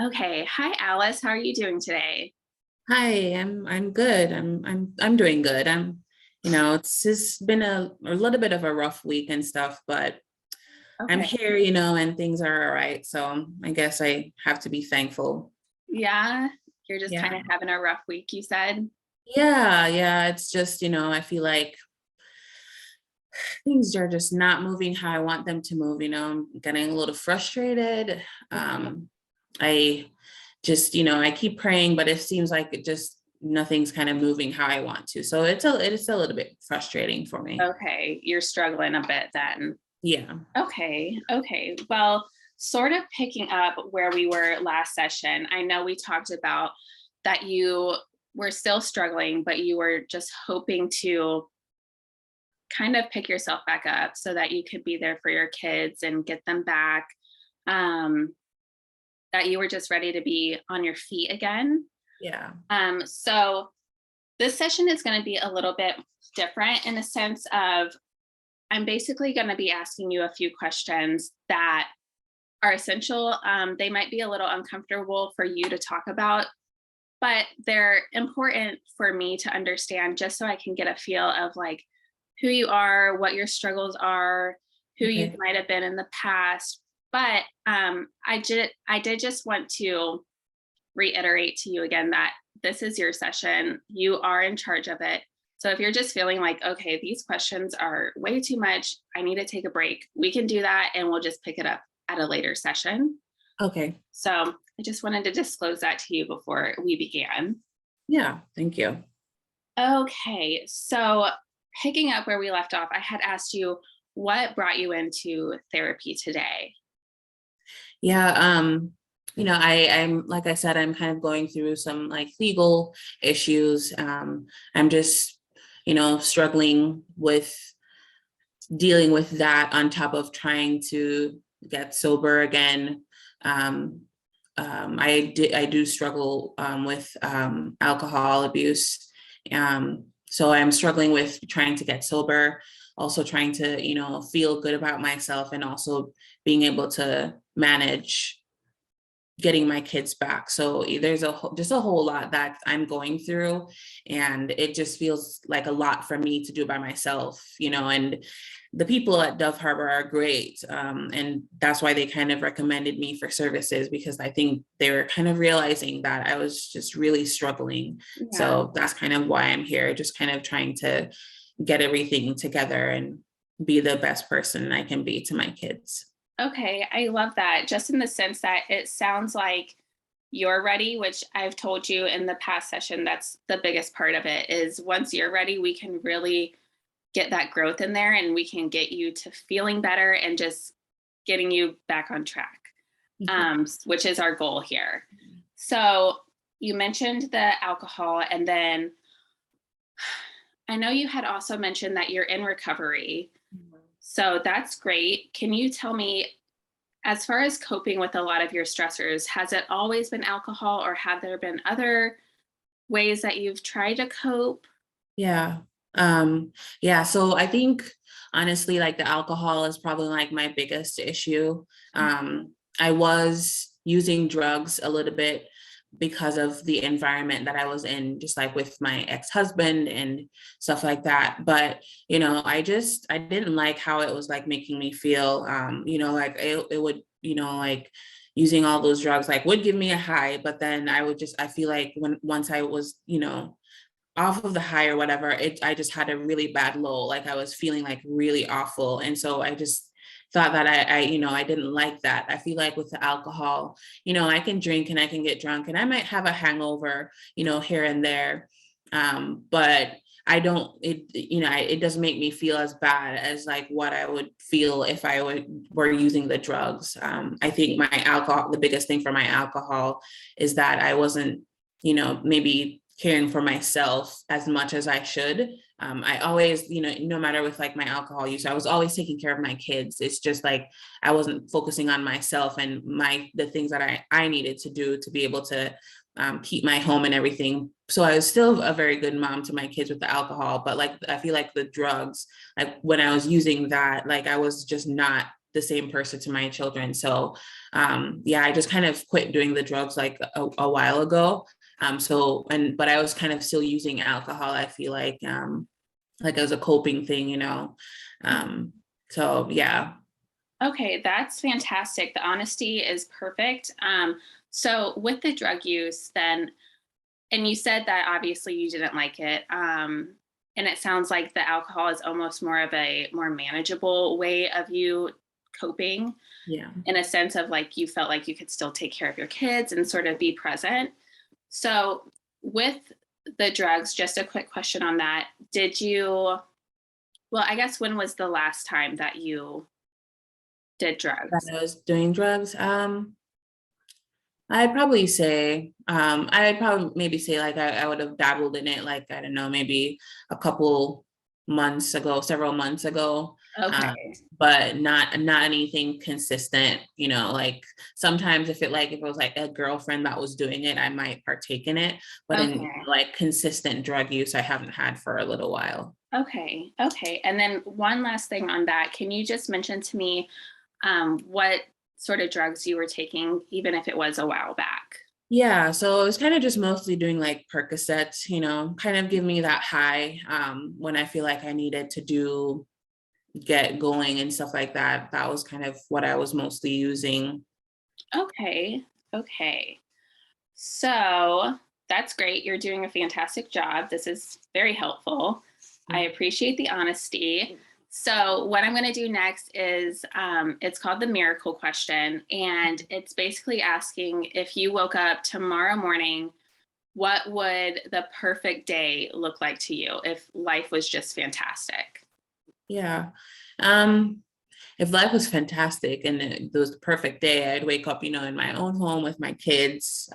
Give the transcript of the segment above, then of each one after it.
Okay. Hi, Alice. How are you doing today? Hi, I'm good. I'm doing good. It's just been a little bit of a rough week and stuff, but I'm Okay. here, and things are all right. So I guess I have to be thankful. Yeah, you're just kind Yeah. of having a rough week, you said. Yeah. It's just, I feel like things are just not moving how I want them to move, I'm getting a little frustrated. Um, I just, I keep praying, but it seems like it just nothing's kind of moving how I want to. So it's a little bit frustrating for me. Okay, you're struggling a bit then. Yeah. Okay. Well, sort of picking up where we were last session, I know we talked about that you were still struggling, but you were just hoping to kind of pick yourself back up so that you could be there for your kids and get them back. Um, that you were just ready to be on your feet again. Yeah. So this session is going to be a little bit different in the sense of I'm basically going to be asking you a few questions that are essential. They might be a little uncomfortable for you to talk about, but they're important for me to understand just so I can get a feel of like who you are, what your struggles are, who you Okay. might have been in the past. But I did just want to reiterate to you again that this is your session. You are in charge of it. So if you're just feeling like, okay, these questions are way too much, I need to take a break, we can do that and we'll just pick it up at a later session. Okay. So I just wanted to disclose that to you before we began. Yeah. Thank you. Okay, so picking up where we left off, I had asked you what brought you into therapy today. Yeah. I'm like I said, I'm kind of going through some like legal issues. I'm just, struggling with dealing with that on top of trying to get sober again. Um, I do struggle with alcohol abuse. So I'm struggling with trying to get sober, also trying to, feel good about myself and also being able to manage getting my kids back. So there's just a whole lot that I'm going through, and it just feels like a lot for me to do by myself, and the people at Dove Harbor are great. And that's why they kind of recommended me for services, because I think they were kind of realizing that I was just really struggling. Yeah. So that's kind of why I'm here, just kind of trying to get everything together and be the best person I can be to my kids. Okay, I love that. Just in the sense that it sounds like you're ready, which I've told you in the past session, that's the biggest part of it is once you're ready, we can really get that growth in there and we can get you to feeling better and just getting you back on track, Okay. which is our goal here. So you mentioned the alcohol, and then I know you had also mentioned that you're in recovery. So that's great. Can you tell me, as far as coping with a lot of your stressors, has it always been alcohol or have there been other ways that you've tried to cope? Yeah. Yeah. So I think honestly, like the alcohol is probably like my biggest issue. I was using drugs a little bit because of the environment that I was in, just like with my ex-husband and stuff like that. But, I didn't like how it was like making me feel, like it would, like using all those drugs like would give me a high, but then I feel like once I was, off of the high or whatever, I just had a really bad low. Like I was feeling like really awful. And so I just thought that I didn't like that. I feel like with the alcohol, I can drink and I can get drunk and I might have a hangover, here and there. But I don't, it doesn't make me feel as bad as like what I would feel if were using the drugs. I think my alcohol, the biggest thing for my alcohol is that I wasn't, maybe caring for myself as much as I should. I always, no matter with like my alcohol use, I was always taking care of my kids. It's just like I wasn't focusing on myself and the things that I needed to do to be able to keep my home and everything. So I was still a very good mom to my kids with the alcohol, but like I feel like the drugs, like when I was using that, like I was just not the same person to my children. So yeah, I just kind of quit doing the drugs like a while ago. But I was kind of still using alcohol, I feel like as a coping thing, so yeah. Okay, that's fantastic. The honesty is perfect. So with the drug use, then, and you said that obviously you didn't like it. And it sounds like the alcohol is almost more of a more manageable way of you coping, Yeah. in a sense of like you felt like you could still take care of your kids and sort of be present. So with the drugs, just a quick question on that. Did you, well, I guess when was the last time that you did That drugs? I was doing drugs. I'd probably maybe say like I would have dabbled in it, like, I don't know, maybe a couple months ago, several months ago. Um, Okay. but not anything consistent, like sometimes if it was like a girlfriend that was doing it, I might partake in it. But in Okay. like consistent drug use, I haven't had for a little while. Okay. Okay. And then one last thing on that. Can you just mention to me what sort of drugs you were taking, even if it was a while back? Yeah, so I was kind of just mostly doing like Percocets, kind of give me that high when I feel like I needed to get going and stuff like that. That was kind of what I was mostly using. Okay. Okay. So that's great. You're doing a fantastic job. This is very helpful. I appreciate the honesty. So, what I'm going to do next is it's called the miracle question. And it's basically asking, if you woke up tomorrow morning, what would the perfect day look like to you if life was just fantastic? Yeah. Um, if life was fantastic and it was the perfect day, I'd wake up, in my own home with my kids,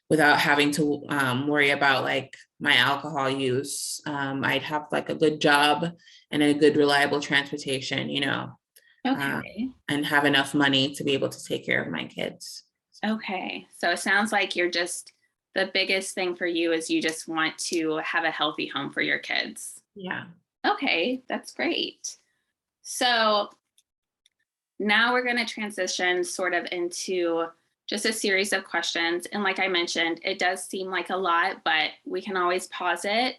without having to worry about like my alcohol use. I'd have like a good job and a good, reliable transportation, uh, Okay. and have enough money to be able to take care of my kids. Okay. So, it sounds like you're just, the biggest thing for you is you just want to have a healthy home for your kids. Yeah. Okay, that's great. So now we're going to transition sort of into just a series of questions. And like I mentioned, it does seem like a lot, but we can always pause it.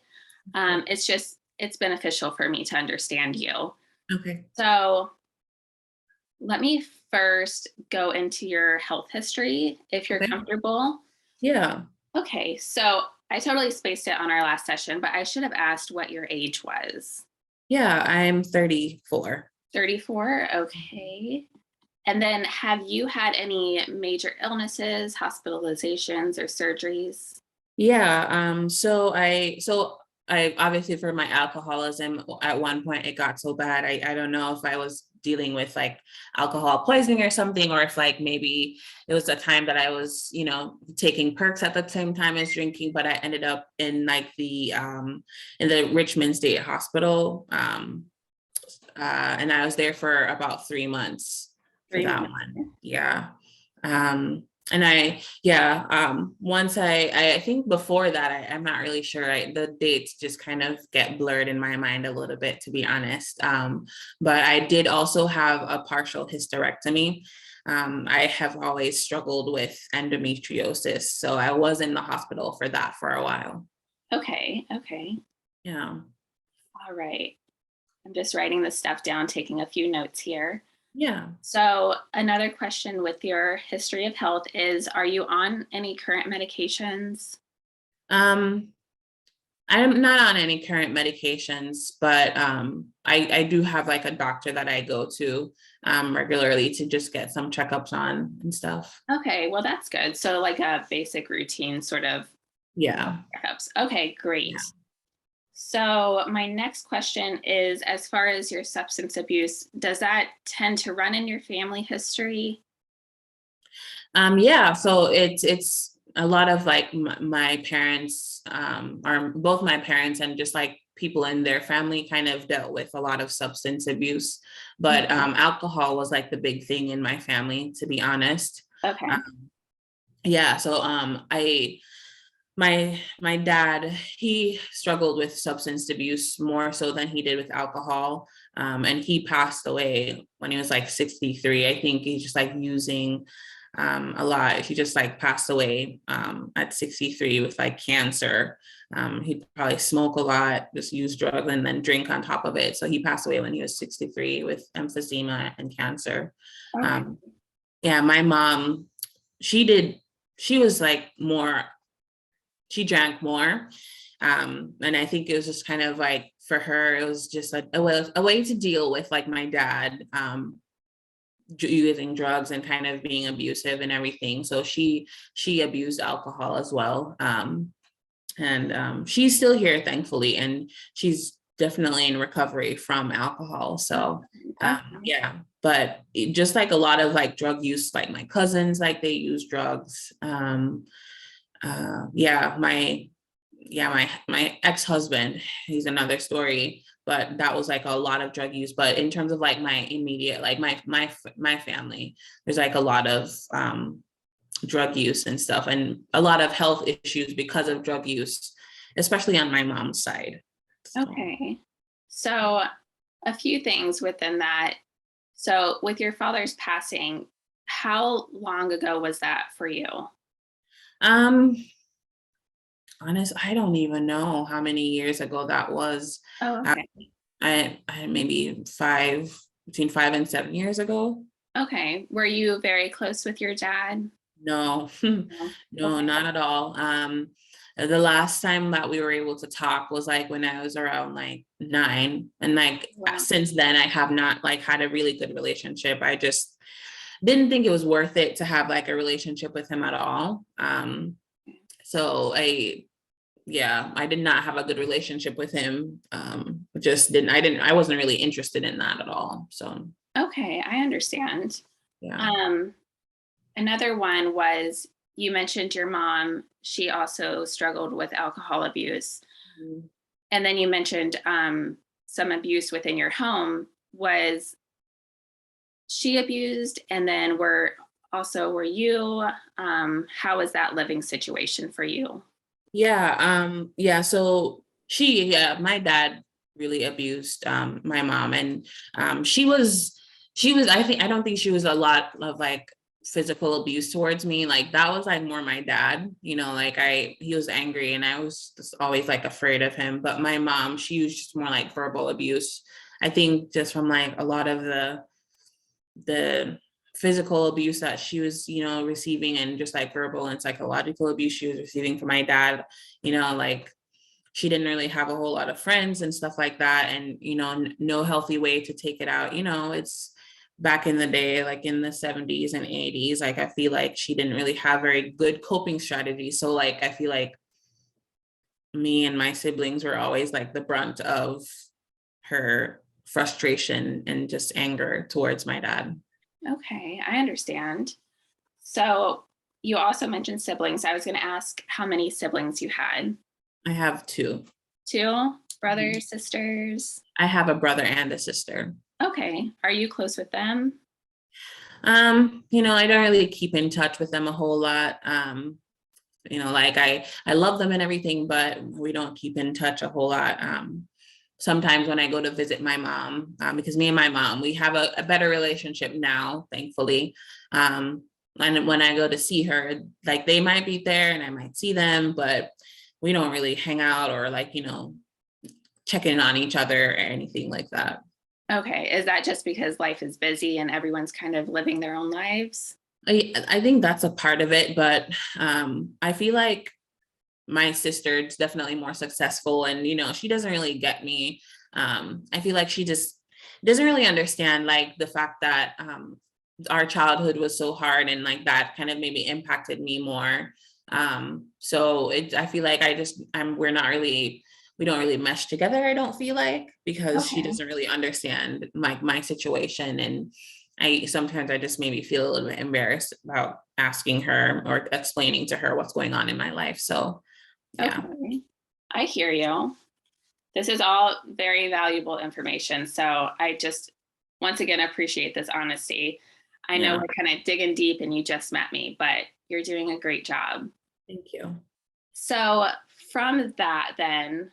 It's beneficial for me to understand you. Okay. So let me first go into your health history if you're Okay. comfortable. Yeah. Okay, so I totally spaced it on our last session, but I should have asked what your age was. Yeah. I'm 34. 34. Okay. And then have you had any major illnesses, hospitalizations, or surgeries? Yeah. So I obviously, for my alcoholism, at one point it got so bad. I don't know if I was dealing with like alcohol poisoning or something, or if like maybe it was a time that I was, taking perks at the same time as drinking, but I ended up in like in the Richmond State Hospital. And I was there for about 3 months for 3 that months. one. Yeah. And once I think before that, I'm not really sure. The dates just kind of get blurred in my mind a little bit, to be honest. But I did also have a partial hysterectomy. I have always struggled with endometriosis, so I was in the hospital for that for a while. Okay. Okay. Yeah. All right. I'm just writing this stuff down, taking a few notes here. Yeah. So, another question with your history of health is, are you on any current medications? Um, I'm not on any current medications, but I do have like a doctor that I go to regularly to just get some checkups on and stuff. Okay, well, that's good. So, like a basic routine sort of Yeah. checkups. Okay, Yeah. great. So, my next question is, as far as your substance abuse, does that tend to run in your family history? Yeah. So it's a lot of like my parents, or both my parents and just like people in their family kind of dealt with a lot of substance abuse, but Mhm. alcohol was like the big thing in my family, to be honest. Okay. Yeah. So my dad, he struggled with substance abuse more so than he did with alcohol. And he passed away when he was like 63. I think he's just like using a lot. He just like passed away at 63 with like cancer. He'd probably smoke a lot, just use drugs and then drink on top of it. So he passed away when he was 63 with emphysema and cancer. Okay. Um, yeah, my mom, she did, she was like more, she drank more. And I think it was just kind of like for her, it was just a way to deal with like my dad using drugs and kind of being abusive and everything. So she abused alcohol as well. And she's still here, thankfully, and she's definitely in recovery from alcohol. So Okay. yeah, but just like a lot of like drug use, like my cousins, like they use drugs. Yeah, my ex-husband, he's another story, but that was like a lot of drug use. But in terms of like my immediate, like my family, there's like a lot of drug use and stuff, and a lot of health issues because of drug use, especially on my mom's side. So, Okay. So a few things within that. So with your father's passing, how long ago was that for you? um, I don't even know how many years ago that was. Oh, Uh, okay. I maybe between 5 and 7 years ago. Okay. Were you very close with your dad? No, No. no, Okay. not at all. The last time that we were able to talk was like when I was around like 9, and like Wow. since then I have not like had a really good relationship. I just didn't think it was worth it to have like a relationship with him at all. So yeah, I did not have a good relationship with him. Just I wasn't really interested in that at all. So Okay, I understand. yeah. Um, Another one was you mentioned your mom, she also struggled with alcohol abuse. And then you mentioned some abuse within your home. Was she abused? And then were you? How was that living situation for you? Yeah, so yeah, my dad really abused my mom, and I don't think she was a lot of like physical abuse towards me. Like that was like more my dad, like he was angry and I was just always like afraid of him. But my mom, she was just more like verbal abuse. I think just from like a lot of the physical abuse that she was, receiving, and just like verbal and psychological abuse she was receiving from my dad, like she didn't really have a whole lot of friends and stuff like that. And, no healthy way to take it out. It's back in the day, like in the 70s and 80s, like I feel like she didn't really have very good coping strategies. So like, I feel like me and my siblings were always like the brunt of her frustration and just anger towards my dad. Okay, I understand. So you also mentioned siblings. I was going to ask how many siblings you had. I have two. Two Mhm. brothers, sisters. I have a brother and a sister. Okay. Are you close with them? I don't really keep in touch with them a whole lot. Like I love them and everything, but we don't keep in touch a whole lot. Sometimes when I go to visit my mom, because me and my mom, we have a better relationship now, thankfully. And when I go to see her, like they might be there and I might see them, but we don't really hang out or like, check in on each other or anything like that. Okay. Is that just because life is busy and everyone's kind of living their own lives? I think that's a part of it, but I feel like my sister is definitely more successful, and she doesn't really get me. I feel like she just doesn't really understand like the fact that our childhood was so hard, and like that kind of maybe impacted me more. So I feel like we don't really mesh together, I don't feel like, because she Okay. doesn't really understand my situation. And I just maybe feel a little bit embarrassed about asking her or explaining to her what's going on in my life. So yeah. Okay. I hear you. This is all very valuable information. So I just, once again, appreciate this honesty. I know Yeah. we're kind of digging deep and you just met me, but you're doing a great job. Thank you. So from that, then,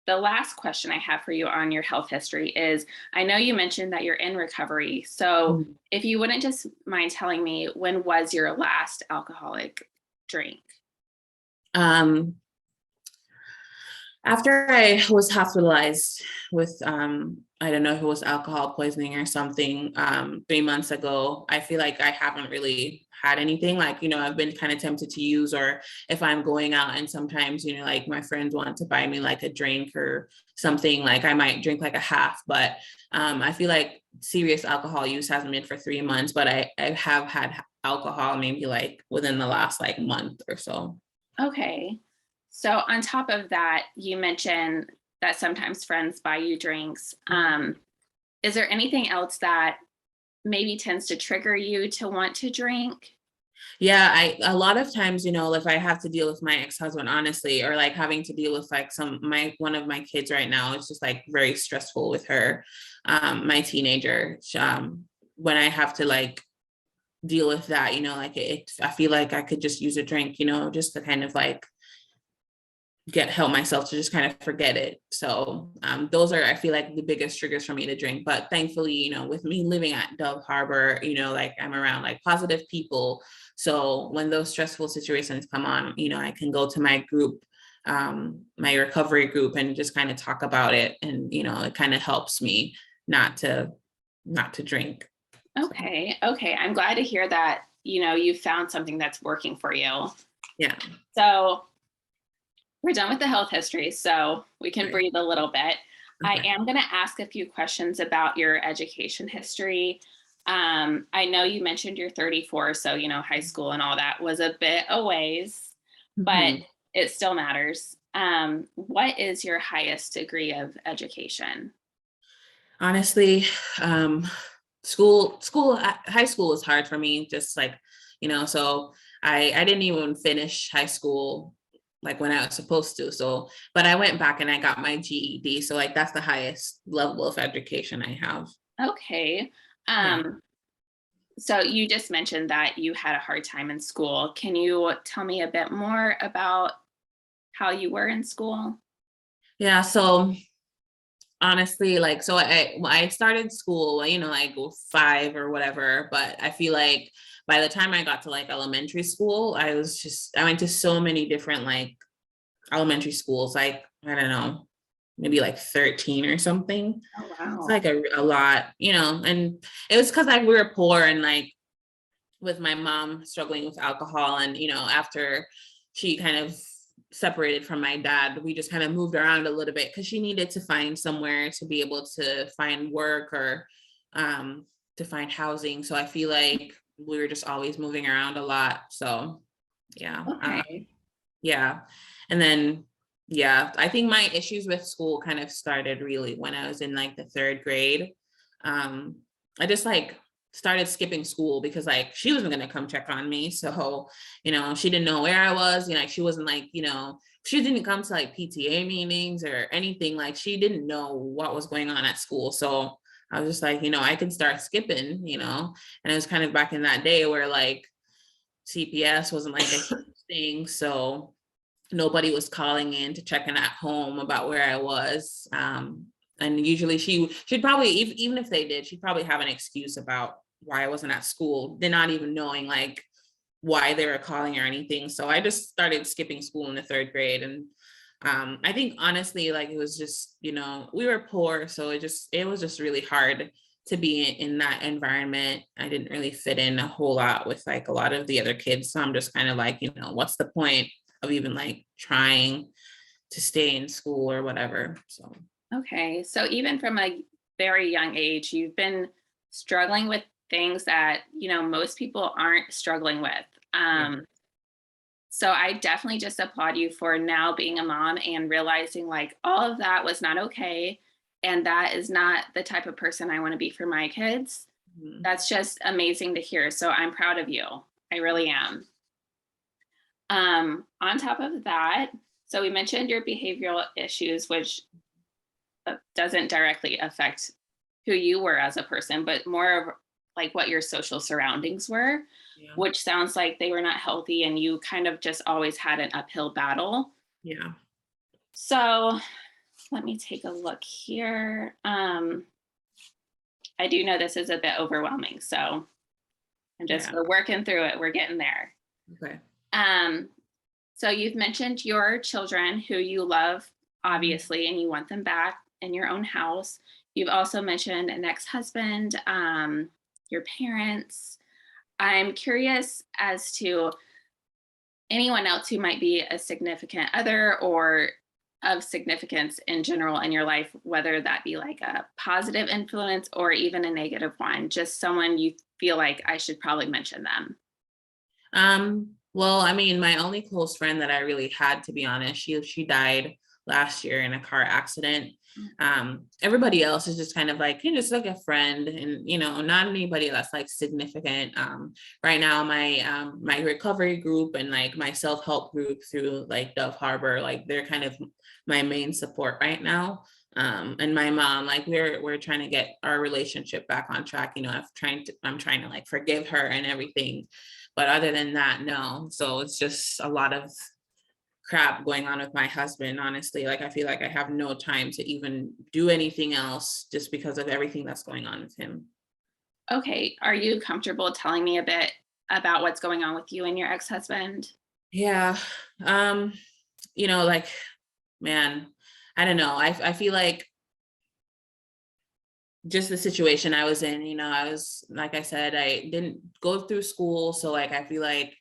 the last question I have for you on your health history is, I know you mentioned that you're in recovery. So Mhm. if you wouldn't just mind telling me, when was your last alcoholic drink? Um, After I was hospitalized with, I don't know if it was alcohol poisoning or something, 3 months ago, I feel like I haven't really had anything. Like, I've been kind of tempted to use, or if I'm going out and sometimes, like my friends want to buy me like a drink or something, like I might drink like a half, but I feel like serious alcohol use hasn't been for 3 months, but I have had alcohol maybe like within the last like month or so. Okay. So on top of that, you mentioned that sometimes friends buy you drinks. Is there anything else that maybe tends to trigger you to want to drink? Yeah, I a lot of times, if I have to deal with my ex-husband, honestly, or like having to deal with like my one of my kids right now, it's just like very stressful with her, my teenager. When I have to like deal with that, like I feel like I could just use a drink, just to kind of like help myself to just kind of forget it. So those are, I feel like, the biggest triggers for me to drink. But thankfully, with me living at Dove Harbor, like I'm around like positive people. So when those stressful situations come on, I can go to my group, my recovery group, and just kind of talk about it. And, it kind of helps me not to drink. So Okay. Okay. I'm glad to hear that, you found something that's working for you. yeah. So we're done with the health history, so we can Right. breathe a little bit. I Okay. am going to ask a few questions about your education history. I know you mentioned you're 34, so high school and all that was a bit a ways, but Mhm. it still matters. What is your highest degree of education? Honestly, um, high school was hard for me, just like, so I didn't even finish high school like when I was supposed to. So, but I went back and I got my GED. So like that's the highest level of education I have. Okay. Yeah. Um, so you just mentioned that you had a hard time in school. Can you tell me a bit more about how you were in school? Yeah. So honestly, like, so I started school, like 5 or whatever, but I feel like by the time I got to like elementary school, I went to so many different like elementary schools, like, I don't know, maybe like 13 or something. Oh, It's wow. like a lot, and it was because like we were poor, and like with my mom struggling with alcohol, and after she kind of separated from my dad, we just kind of moved around a little bit because she needed to find somewhere to be able to find work, or to find housing. So I feel like we were just always moving around a lot. So yeah. Okay. Yeah. And then, yeah, I think my issues with school kind of started really when I was in like the third grade. Um, I just like started skipping school because like she wasn't going to come check on me. So, she didn't know where I was. Like she wasn't like, she didn't come to like PTA meetings or anything. Like she didn't know what was going on at school. So I was just like, I can start skipping, and it was kind of back in that day where like CPS wasn't like a huge thing. So nobody was calling in to check in at home about where I was. And usually she'd probably, even if they did, she'd probably have an excuse about why I wasn't at school. They're not even knowing like why they were calling or anything. So I just started skipping school in the third grade. And I think honestly, like it was just, we were poor. So it was just really hard to be in that environment. I didn't really fit in a whole lot with like a lot of the other kids. So I'm just kind of like, what's the point of even like trying to stay in school or whatever. So Okay. So even from a very young age, you've been struggling with things that, most people aren't struggling with. yeah, So I definitely just applaud you for now being a mom and realizing like all of that was not okay. And that is not the type of person I want to be for my kids. mhm, That's just amazing to hear. So I'm proud of you. I really am. On top of that, so we mentioned your behavioral issues, which doesn't directly affect who you were as a person, but more of like what your social surroundings were, yeah, which sounds like they were not healthy and you kind of just always had an uphill battle. yeah. So let me take a look here. I do know this is a bit overwhelming, so Yeah. we're working through it. We're getting there. Okay. Um, so you've mentioned your children who you love, obviously, and you want them back in your own house. You've also mentioned an ex-husband, your parents. I'm curious as to anyone else who might be a significant other or of significance in general in your life, whether that be like a positive influence or even a negative one, just someone you feel like I should probably mention them. Well, I mean, my only close friend that I really had, to be honest, she died last year in a car accident. Everybody else is just kind of like, just like a friend, and not anybody that's like significant. Right now, my recovery group and like my self-help group through like Dove Harbor, like they're kind of my main support right now. And my mom, like we're trying to get our relationship back on track. I'm trying to like forgive her and everything. But other than that, no. So it's just a lot of crap going on with my husband, honestly. Like I feel like I have no time to even do anything else just because of everything that's going on with him. Okay, are you comfortable telling me a bit about what's going on with you and your ex-husband? Yeah. Um, like, man, I don't know. I feel like just the situation I was in, I was, like I said, I didn't go through school. So like I feel like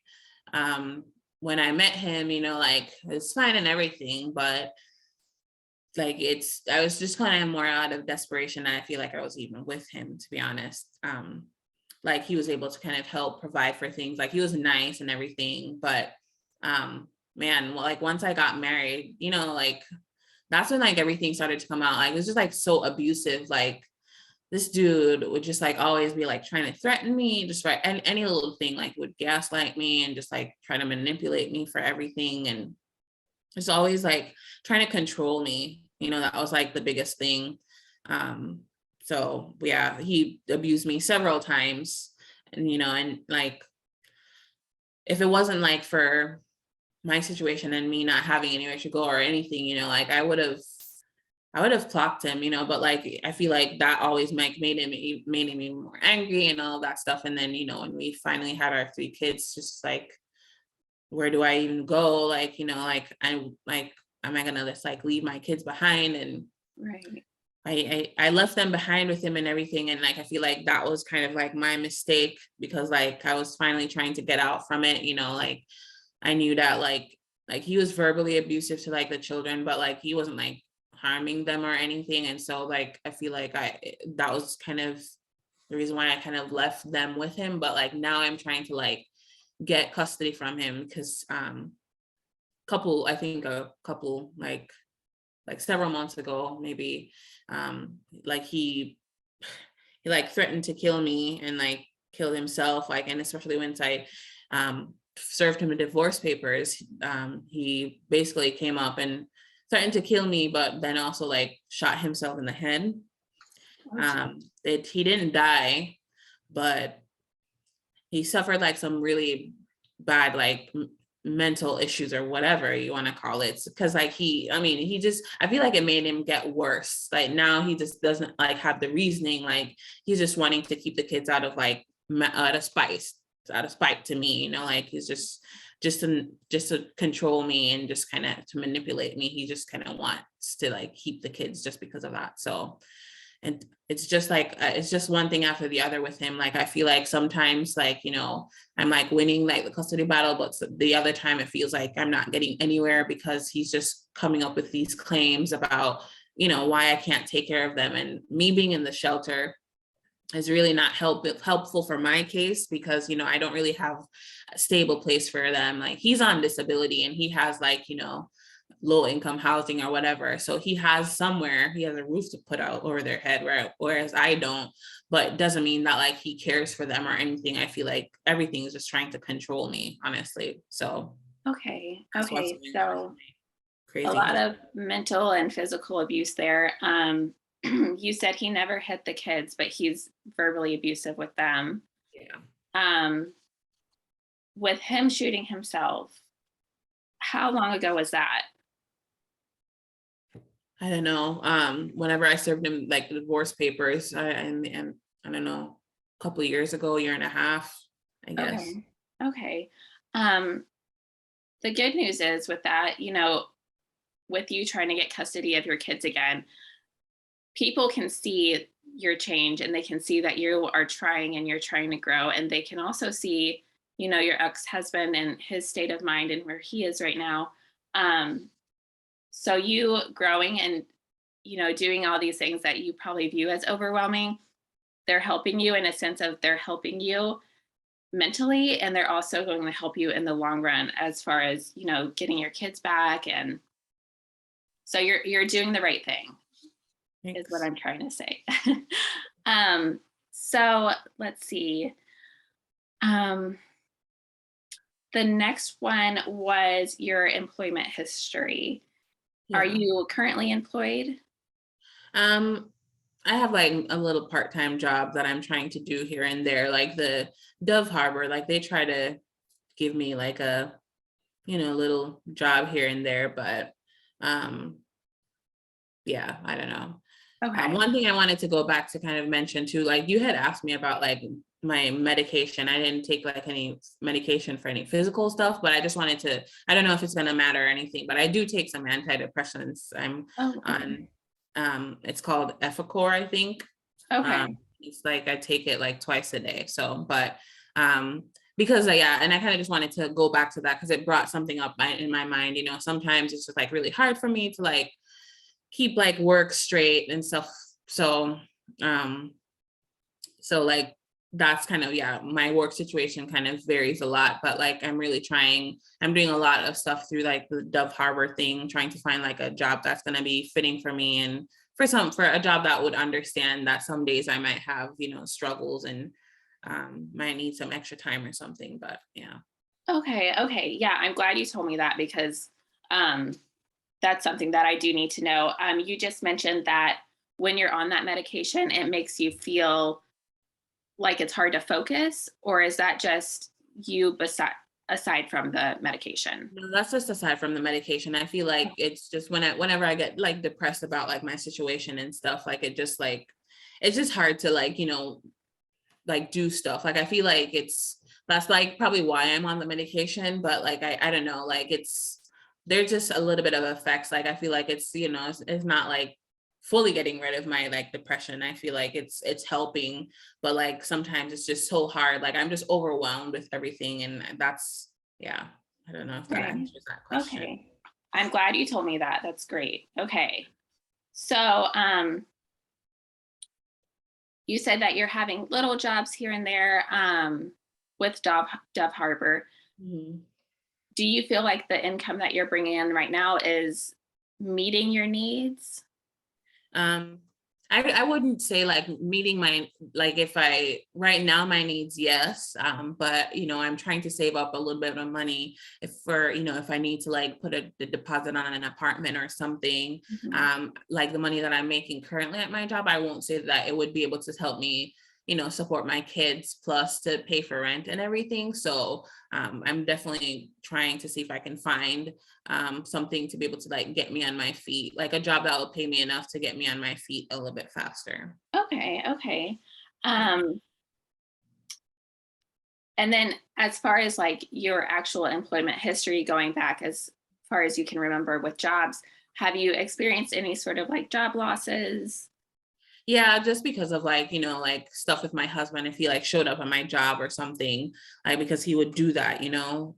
um when I met him, like it's fine and everything, but like I was just kind of more out of desperation. And I feel like I was even with him, to be honest. Like he was able to kind of help provide for things. Like he was nice and everything, but man, well, like once I got married, like that's when like everything started to come out. Like it was just like so abusive. Like this dude would just like always be like trying to threaten me, just right, and any little thing, like would gaslight me and just like try to manipulate me for everything, and just always like trying to control me. That was like the biggest thing. So yeah, he abused me several times, and like if it wasn't like for my situation and me not having anywhere to go or anything, like I would have clocked him, but like I feel like that always made him even more angry and all that stuff. And then, when we finally had our 3 kids, just like, where do I even go? Like, like I'm like, am I gonna just like leave my kids behind? And Right. I left them behind with him and everything. And like I feel like that was kind of like my mistake, because like I was finally trying to get out from it, like I knew that like he was verbally abusive to like the children, but like he wasn't like harming them or anything. And so like I feel like that was kind of the reason why I kind of left them with him. But like now I'm trying to like get custody from him, because a couple like several months ago, maybe, like he like threatened to kill me and like kill himself, like, and especially once I served him the divorce papers, he basically came up and threatened to kill me, but then also like shot himself in the head. He didn't die, but he suffered like some really bad like mental issues or whatever you want to call it, because like I feel like it made him get worse. Like now he just doesn't like have the reasoning, like he's just wanting to keep the kids out of like out of spite to me, like he's just to control me and just kind of to manipulate me. He just kind of wants to like keep the kids just because of that. So, and it's just like it's just one thing after the other with him. Like I feel like sometimes like I'm like winning like the custody battle, but the other time it feels like I'm not getting anywhere, because he's just coming up with these claims about why I can't take care of them. And me being in the shelter is really not helpful for my case, because I don't really have a stable place for them. Like he's on disability and he has like low income housing or whatever, so he has a roof to put out over their head, whereas I don't. But doesn't mean that like he cares for them or anything. I feel like everything is just trying to control me, honestly. So Okay. that's what's Okay. going on with So my a crazy lot husband. of mental and physical abuse there. You said he never hit the kids, but he's verbally abusive with them. Yeah. Um, with him shooting himself, how long ago was that? I don't know. Whenever I served him like the divorce papers, and I don't know, a couple of years ago, year and a half, I guess. Okay. Okay. Um, the good news is with that, with you trying to get custody of your kids again, people can see your change and they can see that you are trying and you're trying to grow. And they can also see, your ex-husband and his state of mind and where he is right now. Um, so you growing and, doing all these things that you probably view as overwhelming, they're helping you in a sense of they're helping you mentally, and they're also going to help you in the long run as far as, getting your kids back. And so you're doing the right thing is what Thanks. I'm trying to say. um, so let's see. Um, the next one was your employment history. Are Yeah. you currently employed? Um, I have like a little part-time job that I'm trying to do here and there, like the Dove Harbor, like they try to give me like a, little job here and there, but um, yeah, I don't know. Okay. One thing I wanted to go back to kind of mention too, like you had asked me about like my medication. I didn't take like any medication for any physical stuff, but I just wanted to, I don't know if it's gonna matter or anything, but I do take some antidepressants. I'm Oh, okay. on it's called Effacor, I think. Okay. It's like I take it like twice a day. So, but because yeah, and I kind of just wanted to go back to that because it brought something up in my mind, sometimes it's just like really hard for me to like keep like work straight and stuff. So um like that's kind of, yeah, my work situation kind of varies a lot, but like I'm doing a lot of stuff through like the Dove Harbor thing, trying to find like a job that's going to be fitting for me, and for a job that would understand that some days I might have, struggles and might need some extra time or something, but yeah. Okay. Okay. Yeah, I'm glad you told me that because um, that's something that I do need to know. You just mentioned that when you're on that medication, it makes you feel like it's hard to focus, or is that just you aside from the medication? No, that's just aside from the medication. I feel like it's just whenever I get like depressed about like my situation and stuff, like it's just hard to like, like do stuff. Like I feel like that's like probably why I'm on the medication, but like I don't know, like there's just a little bit of effects. Like I feel like it's not like fully getting rid of my like depression. I feel like it's helping, but like sometimes it's just so hard. Like I'm just overwhelmed with everything, and that's, yeah. I don't know if that Okay. answers that question. Okay. I'm glad you told me that. That's great. Okay. So, you said that you're having little jobs here and there with Dove Harbor. Mhm. Do you feel like the income that you're bringing in right now is meeting your needs? Um, I wouldn't say like meeting my, like if I right now my needs, yes. But I'm trying to save up a little bit of money if I need to like put the deposit on an apartment or something. Mhm. Like the money that I'm making currently at my job, I won't say that it would be able to help me, support my kids plus to pay for rent and everything. So I'm definitely trying to see if I can find something to be able to like get me on my feet, like a job that will pay me enough to get me on my feet a little bit faster. Okay, okay. Yeah. Um, and then as far as like your actual employment history going back as far as you can remember with jobs, have you experienced any sort of like job losses? Yeah, just because of like, like stuff with my husband, if he like showed up at my job or something, like because he would do that,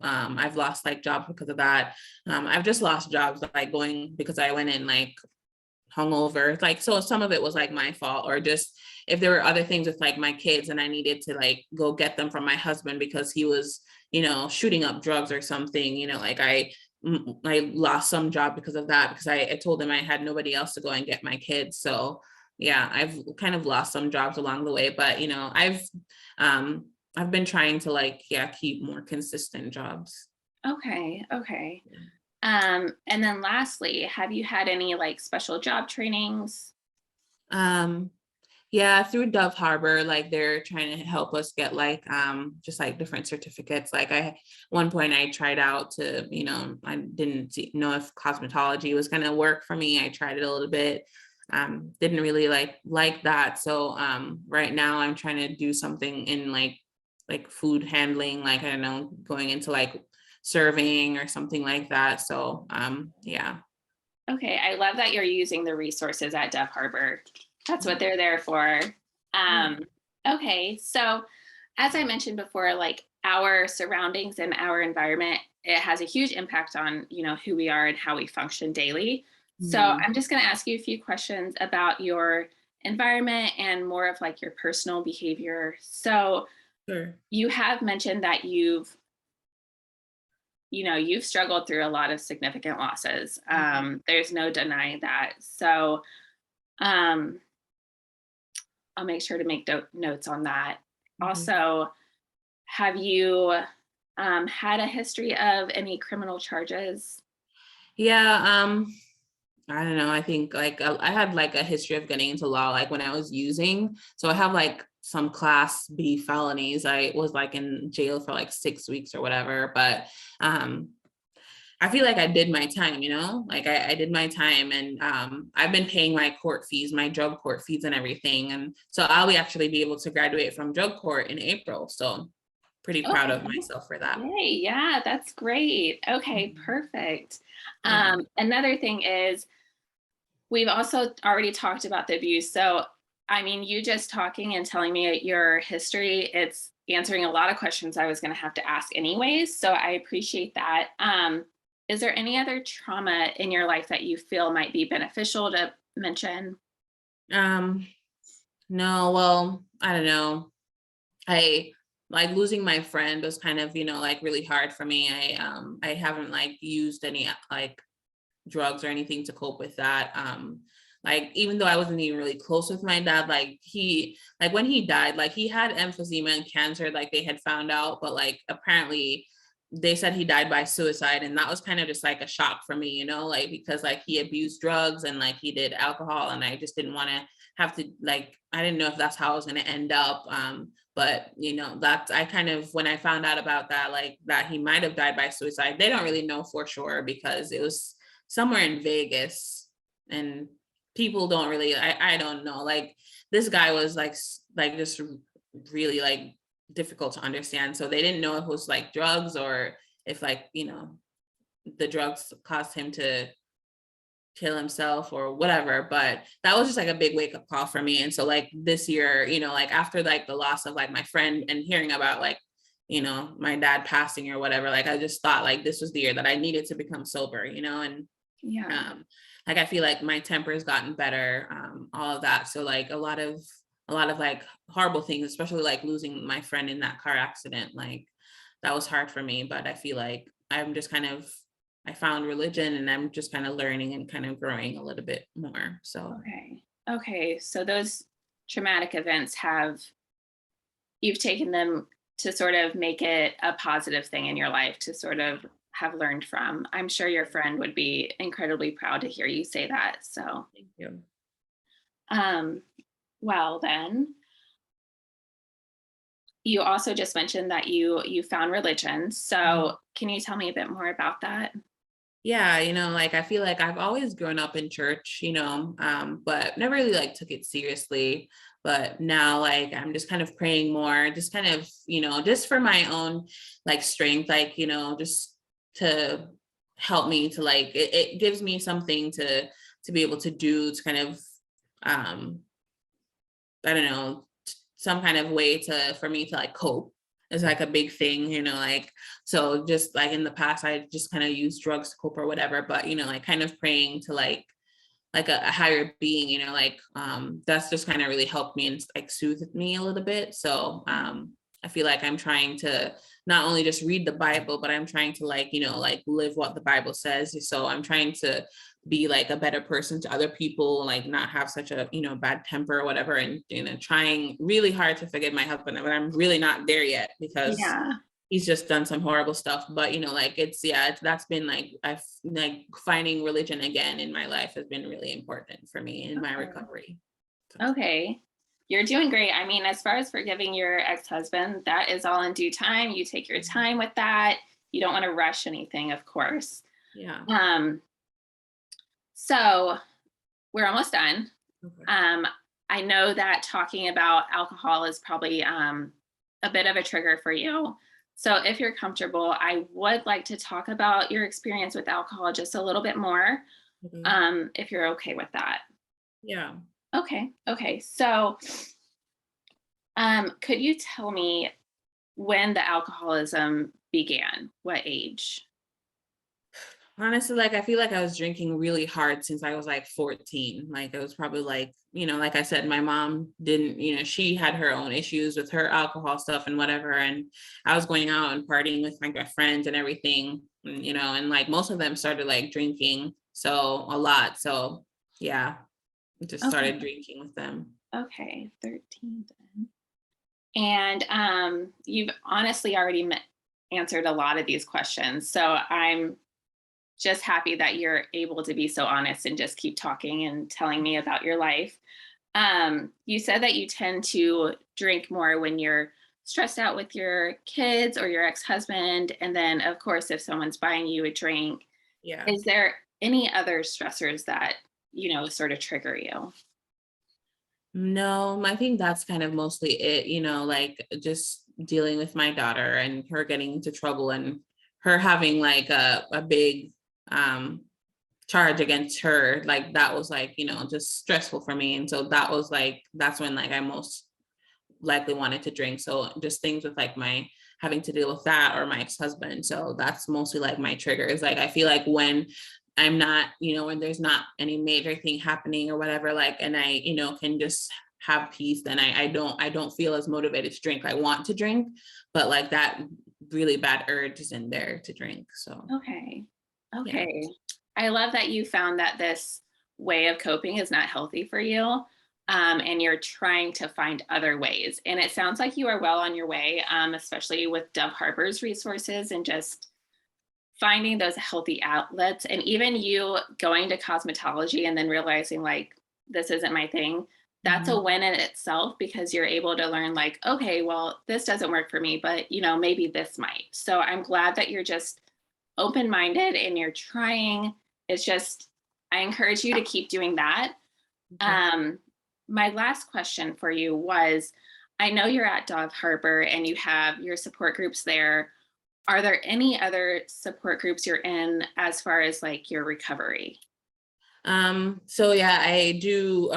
I've lost like jobs because of that. I've just lost jobs like going because I went in like hungover. Like, so some of it was like my fault, or just if there were other things with like my kids and I needed to like go get them from my husband because he was, shooting up drugs or something, like I lost some job because of that, because I told him I had nobody else to go and get my kids. So yeah, I've kind of lost some jobs along the way, but um I've been trying to like, yeah, keep more consistent jobs. Okay, okay. And then lastly, have you had any like special job trainings? Um Yeah, through Dove Harbor, like they're trying to help us get like just like different certificates. Like one point I tried out to, I didn't know if cosmetology was gonna work for me. I tried it a little bit. Didn't really like that. So right now I'm trying to do something in like food handling, like I don't know, going into like serving or something like that. So yeah. Okay, I love that you're using the resources at Dove Harbor. That's what they're there for. Yeah. Um, okay, so as I mentioned before, like our surroundings and our environment, it has a huge impact on, who we are and how we function daily. So Mhm. I'm just going to ask you a few questions about your environment and more of like your personal behavior. So Sure. you have mentioned that you've struggled through a lot of significant losses. There's no denying that. So um, I'll make sure to make notes on that. Mhm. Also, have you had a history of any criminal charges? Yeah, I don't know. I think like I had like a history of getting into law like when I was using. So I have like some class B felonies. I was like in jail for like 6 weeks or whatever. But um I feel like I did my time, like I did my time and I've been paying my court fees, my drug court fees and everything. And so I'll actually be able to graduate from drug court in April. So pretty proud of Okay. myself for that. Yay. Yeah, that's great. Okay, Mhm. perfect. Yeah. Another thing is we've also already talked about the abuse. So, I mean, you just talking and telling me your history, it's answering a lot of questions I was going to have to ask anyways. So I appreciate that. Is there any other trauma in your life that you feel might be beneficial to mention? Um, no, well, I don't know. I like losing my friend was kind of, like really hard for me. I haven't like used any like drugs or anything to cope with that. Like even though I wasn't even really close with my dad, like when he died, like he had emphysema and cancer, like they had found out, but like apparently they said he died by suicide. And that was kind of just like a shock for me, like because like he abused drugs and like he did alcohol and I just didn't want to have to like I didn't know if that's how I was going to end up. But that's I kind of when I found out about that, like that he might have died by suicide, they don't really know for sure because it was somewhere in Vegas and people don't really I don't know, like this guy was like just really like difficult to understand, so they didn't know if it was like drugs or if like the drugs caused him to kill himself or whatever. But that was just like a big wake up call for me. And so like this year, like after like the loss of like my friend and hearing about like my dad passing or whatever, like I just thought like this was the year that I needed to become sober, and Yeah. like I feel like my temper has gotten better, all of that. So like a lot of like horrible things, especially like losing my friend in that car accident, like that was hard for me. But I feel like I'm just kind of I found religion and I'm just kind of learning and kind of growing a little bit more. So Okay. Okay. So those traumatic events you've taken them to sort of make it a positive thing in your life to sort of have learned from. I'm sure your friend would be incredibly proud to hear you say that. So, thank you. um, well then, you also just mentioned that you found religion. Mhm. So, can you tell me a bit more about that? Yeah, like I feel like I've always grown up in church, but never really like took it seriously. But now like I'm just kind of praying more, just kind of, just for my own like strength, like, just to help me to like it gives me something to be able to do to kind of um I don't know, some kind of way to for me to like cope is like a big thing, like so just like in the past I just kind of used drugs to cope or whatever, but like kind of praying to like a higher being, like that's just kind of really helped me and like soothed me a little bit. So I feel like I'm trying to not only just read the Bible, but I'm trying to like, like live what the Bible says. So I'm trying to be like a better person to other people, like not have such a, bad temper or whatever. And, trying really hard to forgive my husband, but I'm really not there yet because Yeah. he's just done some horrible stuff. But like that's been like I've like finding religion again in my life has been really important for me in my Okay. recovery. So Okay. You're doing great. I mean, as far as forgiving your ex-husband, that is all in due time. You take your time with that. You don't want to rush anything, of course. Yeah. Um, so we're almost done. Okay. Um, I know that talking about alcohol is probably a bit of a trigger for you. So if you're comfortable, I would like to talk about your experience with alcohol just a little bit more, Okay. if you're okay with that. Yeah. Okay. Okay. So, could you tell me when the alcoholism began? What age? Honestly, like I feel like I was drinking really hard since I was like 14. Like it was probably like, like I said, my mom didn't, she had her own issues with her alcohol stuff and whatever. And I was going out and partying with my friends and everything, and like most of them started like drinking. So a lot. So yeah, just Okay. started drinking with them. Okay. 13 then. And you've honestly already answered a lot of these questions. So I'm just happy that you're able to be so honest and just keep talking and telling me about your life. You said that you tend to drink more when you're stressed out with your kids or your ex-husband. And then, of course, if someone's buying you a drink, Yeah. is there any other stressors that, sort of trigger you? No, I think that's kind of mostly it, like just dealing with my daughter and her getting into trouble and her having like a big um charge against her. Like that was like, just stressful for me. And so that was like that's when like I most likely wanted to drink. So just things with like my having to deal with that or my ex-husband. So that's mostly like my triggers. Like I feel like when I'm not, when there's not any major thing happening or whatever, like, and I, can just have peace, then I don't feel as motivated to drink. I want to drink, but like that really bad urge is in there to drink. So Okay. yeah. Okay. I love that you found that this way of coping is not healthy for you. And you're trying to find other ways. And it sounds like you are well on your way, especially with Dove Harbor's resources and just finding those healthy outlets. And even you going to cosmetology and then realizing, like, this isn't my thing. That's a Mhm. win in itself because you're able to learn, like, okay, well, this doesn't work for me, but maybe this might. So I'm glad that you're just open minded and you're trying. It's just, I encourage you to keep doing that. Okay. Um, my last question for you was, I know you're at Dove Harbor and you have your support groups there. Are there any other support groups you're in as far as like your recovery? So yeah, I do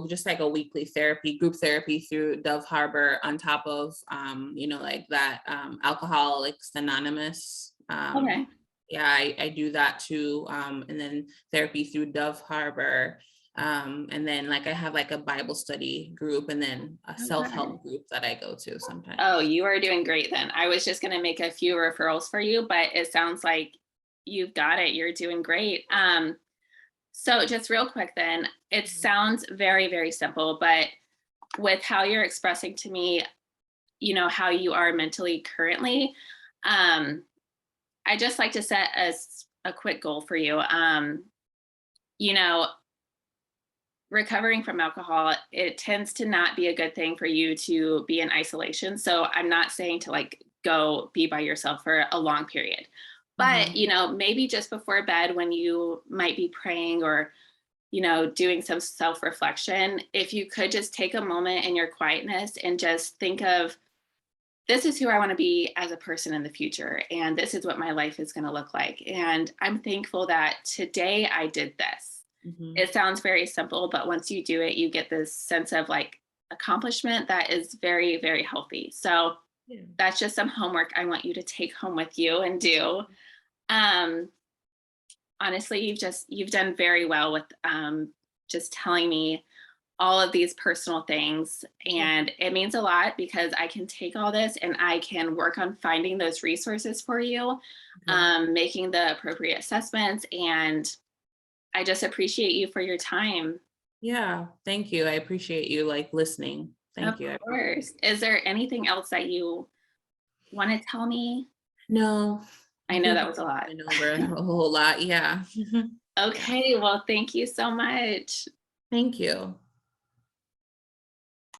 just like a weekly group therapy through Dove Harbor on top of like that Alcoholics Anonymous. Okay. Yeah, I do that too. And then therapy through Dove Harbor. And then like I have like a Bible study group and then a Okay. self-help group that I go to Oh, sometimes. you are doing great then. I was just going to make a few referrals for you, but it sounds like you've got it. You're doing great. So just real quick then, it sounds very, very simple, but with how you're expressing to me, how you are mentally currently, um, I just like to set a quick goal for you. You know, recovering from alcohol, it tends to not be a good thing for you to be in isolation. So I'm not saying to like go be by yourself for a long period. But, Mhm. maybe just before bed when you might be praying or, doing some self reflection, if you could just take a moment in your quietness and just think of this is who I want to be as a person in the future. And this is what my life is going to look like. And I'm thankful that today I did this. Mhm. It sounds very simple, but once you do it, you get this sense of like accomplishment that is very, very healthy. So Yeah. that's just some homework I want you to take home with you and do. Um, honestly, you've done very well with just telling me all of these personal things. Yeah. And it means a lot because I can take all this and I can work on finding those resources for you, Okay. making the appropriate assessments. And I just appreciate you for your time. Yeah. Thank you. I appreciate you like listening. Of Thank you. I appreciate it. course. Is there anything else that you want to tell me? No, I I know think that we was a lot. went over a whole lot. Yeah. Yeah. Okay. Well, thank you so much. Thank you.